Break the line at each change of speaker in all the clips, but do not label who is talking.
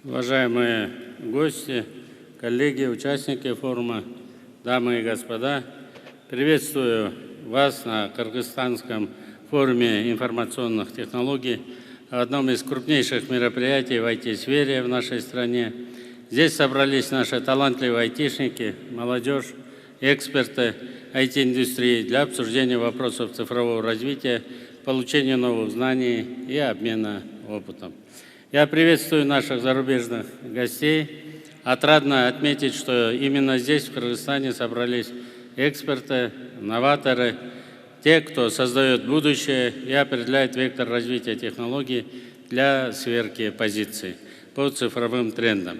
Уважаемые гости, коллеги, участники форума, дамы и господа, приветствую вас на Кыргызстанском форуме информационных технологий, одном из крупнейших мероприятий в IT-сфере в нашей стране. Здесь собрались наши талантливые айтишники, молодежь, эксперты IT-индустрии для обсуждения вопросов цифрового развития, получения новых знаний и обмена опытом. Я приветствую наших зарубежных гостей. Отрадно отметить, что именно здесь, в Кыргызстане, собрались эксперты, новаторы, те, кто создает будущее и определяет вектор развития технологий для сверки позиций по цифровым трендам.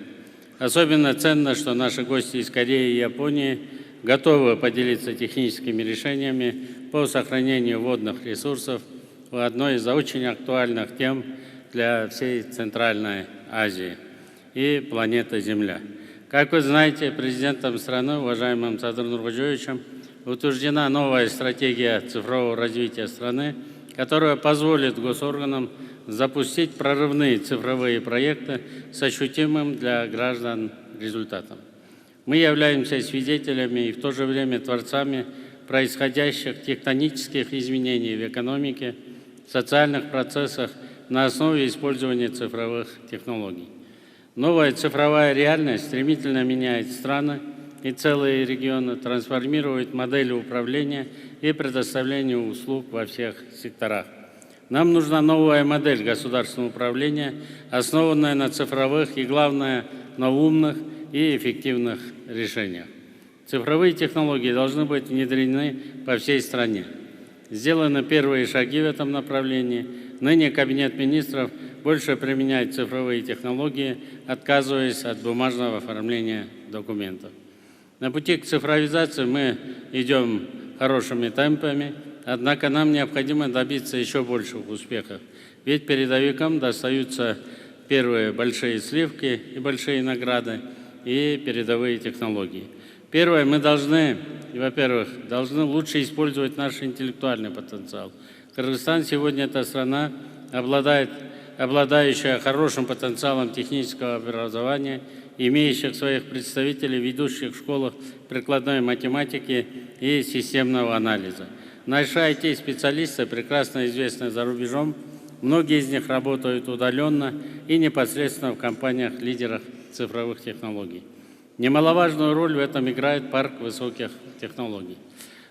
Особенно ценно, что наши гости из Кореи и Японии готовы поделиться техническими решениями по сохранению водных ресурсов в одной из очень актуальных тем для всей Центральной Азии и планеты Земля. Как вы знаете, президентом страны, уважаемым Садыром Нуркожоевичем, утверждена новая стратегия цифрового развития страны, которая позволит госорганам запустить прорывные цифровые проекты с ощутимым для граждан результатом. Мы являемся свидетелями и в то же время творцами происходящих тектонических изменений в экономике, в социальных процессах на основе использования цифровых технологий. Новая цифровая реальность стремительно меняет страны и целые регионы, трансформирует модели управления и предоставления услуг во всех секторах. Нам нужна новая модель государственного управления, основанная на цифровых и, главное, на умных и эффективных решениях. Цифровые технологии должны быть внедрены по всей стране. Сделаны первые шаги в этом направлении. Ныне Кабинет министров больше применяет цифровые технологии, отказываясь от бумажного оформления документов. На пути к цифровизации мы идем хорошими темпами, однако нам необходимо добиться еще больших успехов. Ведь передовикам достаются первые большие сливки и большие награды, и передовые технологии. Первое, мы должны лучше использовать наш интеллектуальный потенциал. Кыргызстан сегодня это страна, обладающая хорошим потенциалом технического образования, имеющих своих представителей в ведущих школах прикладной математики и системного анализа. Наши IT-специалисты прекрасно известны за рубежом, многие из них работают удаленно и непосредственно в компаниях-лидерах цифровых технологий. Немаловажную роль в этом играет парк высоких технологий.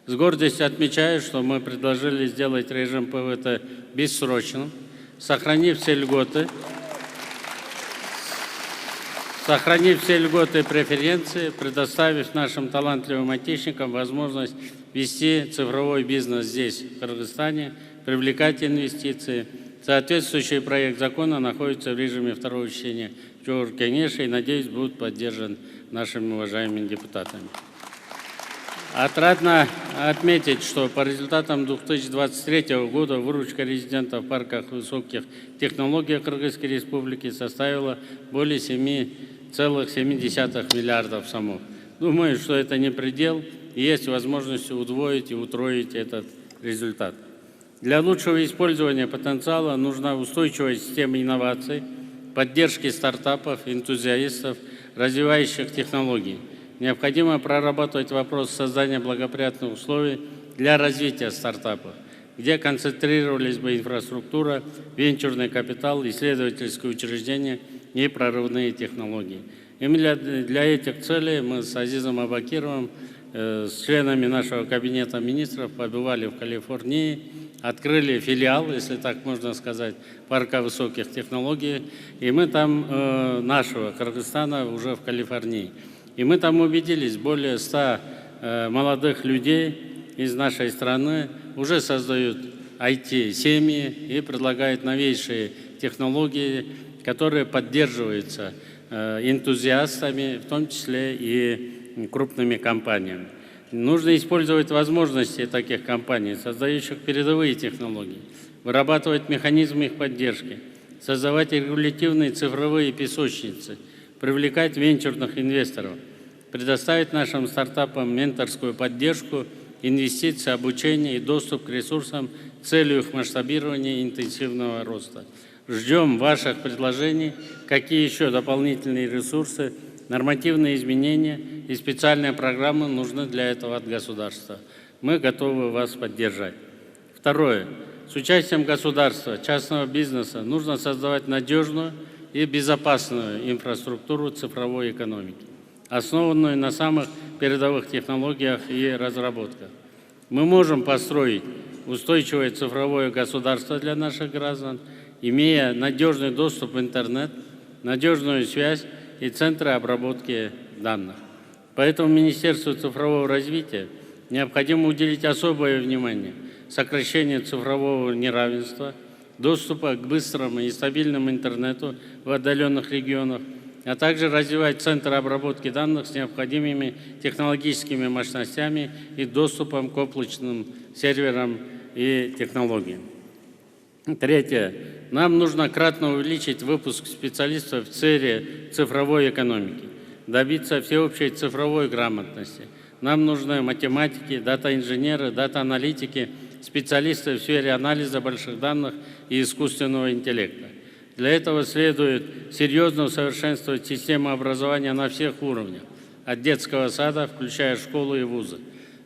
С гордостью отмечаю, что мы предложили сделать режим ПВТ бессрочным, сохранив все льготы и преференции, предоставив нашим талантливым айтишникам возможность вести цифровой бизнес здесь, в Кыргызстане, привлекать инвестиции. Соответствующий проект закона находится в режиме второго чтения в Жогорку-Кеңеше и, надеюсь, будет поддержан нашими уважаемыми депутатами. Отрадно отметить, что по результатам 2023 года выручка резидентов в парках высоких технологий Кыргызской Республики составила более 7,7 миллиардов сомов. Думаю, что это не предел, и есть возможность удвоить и утроить этот результат. Для лучшего использования потенциала нужна устойчивая система инноваций, поддержки стартапов, энтузиастов, развивающих технологий. Необходимо проработать вопрос создания благоприятных условий для развития стартапов, где концентрировались бы инфраструктура, венчурный капитал, исследовательские учреждения и прорывные технологии. Именно для этих целей мы с Азизом Абакировым, с членами нашего Кабинета министров побывали в Калифорнии, открыли филиал, если так можно сказать, парка высоких технологий, и мы там, нашего Кыргызстана, уже в Калифорнии. И мы там убедились, более 100 молодых людей из нашей страны уже создают IT-семьи и предлагают новейшие технологии, которые поддерживаются энтузиастами, в том числе и крупными компаниями. Нужно использовать возможности таких компаний, создающих передовые технологии, вырабатывать механизмы их поддержки, создавать регулятивные цифровые песочницы, привлекать венчурных инвесторов, предоставить нашим стартапам менторскую поддержку, инвестиции, обучение и доступ к ресурсам с целью их масштабирования и интенсивного роста. Ждем ваших предложений, какие еще дополнительные ресурсы, нормативные изменения и специальные программы нужны для этого от государства. Мы готовы вас поддержать. Второе. С участием государства, частного бизнеса нужно создавать надежную и безопасную инфраструктуру цифровой экономики, основанную на самых передовых технологиях и разработках. Мы можем построить устойчивое цифровое государство для наших граждан, имея надежный доступ в интернет, надежную связь и центры обработки данных. Поэтому Министерству цифрового развития необходимо уделить особое внимание сокращению цифрового неравенства, доступа к быстрому и стабильному интернету в отдаленных регионах, а также развивать центры обработки данных с необходимыми технологическими мощностями и доступом к облачным серверам и технологиям. Третье. Нам нужно кратно увеличить выпуск специалистов в сфере цифровой экономики, добиться всеобщей цифровой грамотности. Нам нужны математики, дата-инженеры, дата-аналитики, специалисты в сфере анализа больших данных и искусственного интеллекта. Для этого следует серьезно усовершенствовать систему образования на всех уровнях, от детского сада, включая школы и вузы.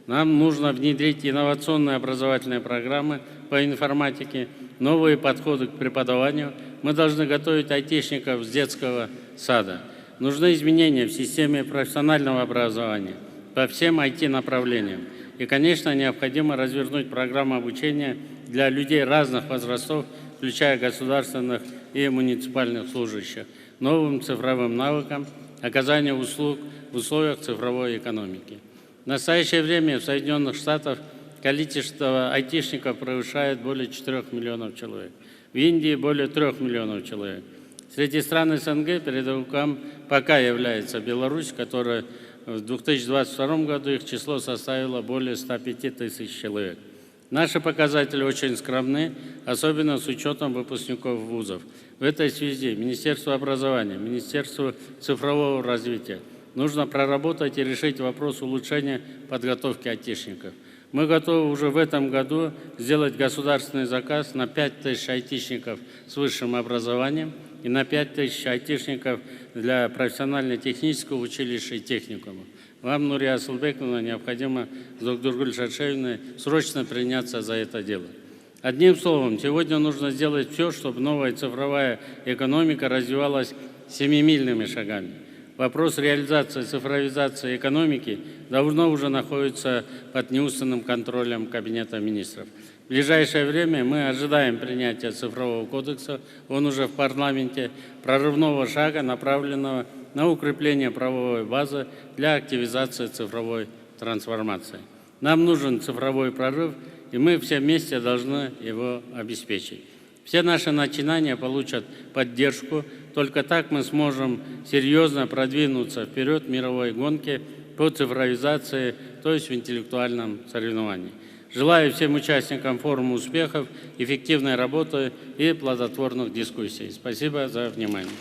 Нам нужно внедрить инновационные образовательные программы по информатике, новые подходы к преподаванию. Мы должны готовить айтишников с детского сада. Нужны изменения в системе профессионального образования по всем IT-направлениям. И, конечно, необходимо развернуть программу обучения для людей разных возрастов, включая государственных и муниципальных служащих, новым цифровым навыкам, оказанию услуг в условиях цифровой экономики. В настоящее время в Соединенных Штатах количество айтишников превышает более 4 миллионов человек. В Индии более 3 миллионов человек. Среди стран СНГ передовиком пока является Беларусь, которая в 2022 году их число составило более 105 тысяч человек. Наши показатели очень скромны, особенно с учетом выпускников вузов. В этой связи Министерству образования, Министерству цифрового развития нужно проработать и решить вопрос улучшения подготовки айтишников. Мы готовы уже в этом году сделать государственный заказ на 5 тысяч айтишников с высшим образованием и на 5 тысяч айтишников для профессионально-технического училища и техникума. Вам, Нурия Асылбековна, необходимо с Докдургуль Шаршевиной срочно приняться за это дело. Одним словом, сегодня нужно сделать все, чтобы новая цифровая экономика развивалась семимильными шагами. Вопрос реализации цифровизации экономики давно уже находится под неустанным контролем Кабинета министров. В ближайшее время мы ожидаем принятия цифрового кодекса, он уже в парламенте, прорывного шага, направленного на укрепление правовой базы для активизации цифровой трансформации. Нам нужен цифровой прорыв, и мы все вместе должны его обеспечить. Все наши начинания получат поддержку, только так мы сможем серьезно продвинуться вперед в мировой гонке по цифровизации, то есть в интеллектуальном соревновании. Желаю всем участникам форума успехов, эффективной работы и плодотворных дискуссий. Спасибо за внимание.